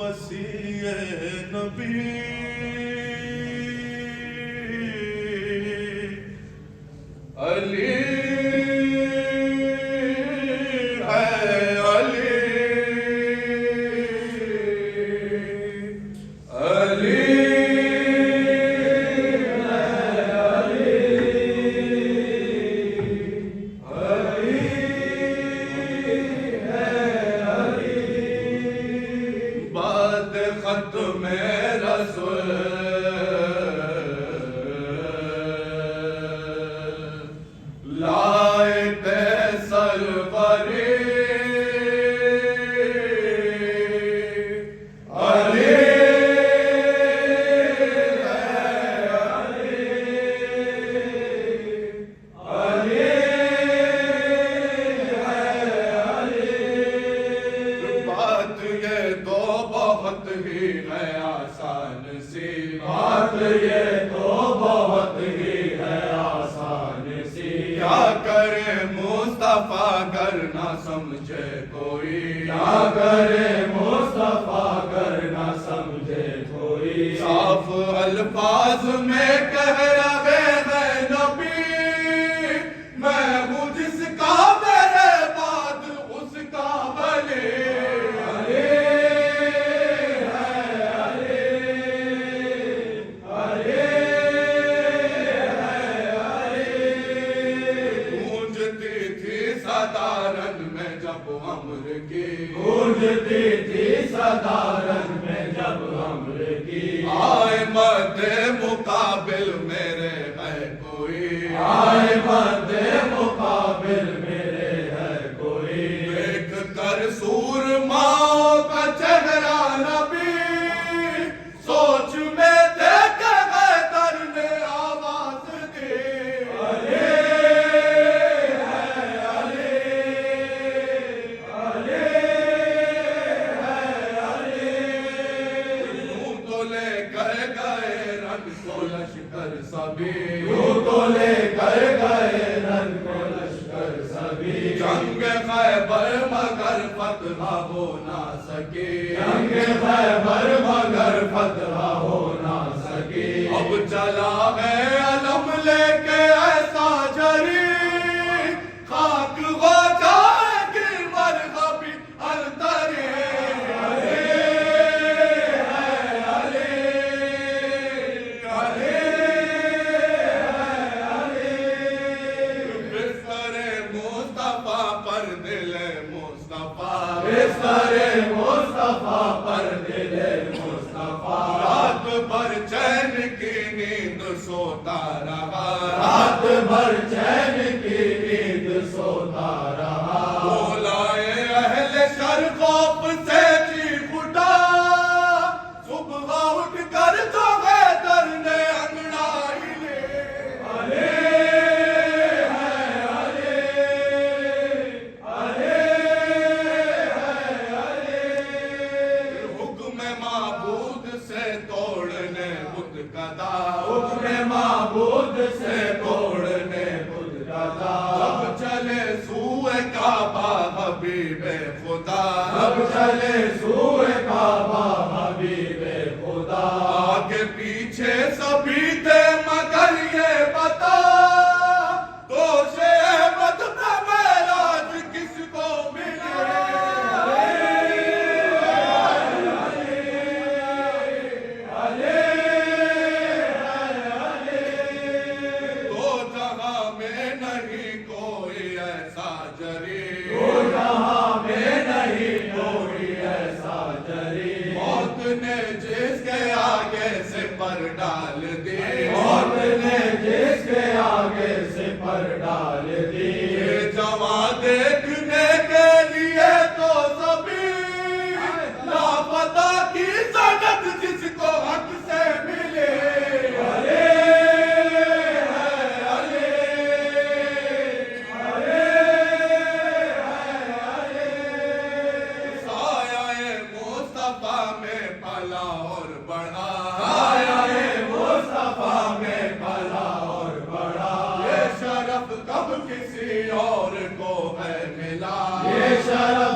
وسیع نبی علی ختم رسول لائے سروری علی بات یہ تو بہت ہی ہے آسان سی بات یہ تو بہت ہی ہے آسان سی کیا کرے مصطفیٰ گر نہ سمجھے کوئی کیا کرے مصطفیٰ گر نہ سمجھے کوئی صاف الفاظ میں کہہ رہے ہیں نبی میں ہوں جس کا میرے بعد اس کا ولی گونجتی تھی صدارن میں جب امر کی آئے مد مقابل میرے ہے کوئی آئے مد مقابل میرے ہے کوئی دیکھ کر سورماؤں کا چہرہ نبی سوچ میں دیکھ حیدر نے آواز دی یوں تو لے کر گئے رن کو لشکر سبھی جنگ خیبر مگر فتح ہو نہ سکی جنگ خیبر مگر فتح ہو نہ سکی اب چلا ہے علم لے کے ایسا جری خاک ہو جائے گی مرغبی التری بستر مصطفیٰ پر دل مصطفیٰ رات بھر چین کی نیند سوتا رہا رات بھر چین کی نیند سوتا رہا بولائے اہل شر خوف سے چیخ اٹھا صبح اٹھ کر جو حیدر نے انگڑائی لے حکم معبود سے توڑنے خود گدا اب چلے سوئے کعبہ حبیب خدا اب چلے سوئے کعبہ حبیب خدا آگے پیچھے سبھی تھے مگر یہ بتا تو سے احمد پہ معراج کس کو ملے جس کے آگے سے پر ڈال دی موت نے جس کے آگے سے پر ڈال دی یہ جوان دیکھنے کے لیے تو سبھی لاپتہ کی سند جس کو حق سے ملے اور بڑھا آیا مصطفیٰ میں بھلا اور بڑھا یہ شرف کب کسی اور کو ہے ملا یہ شرف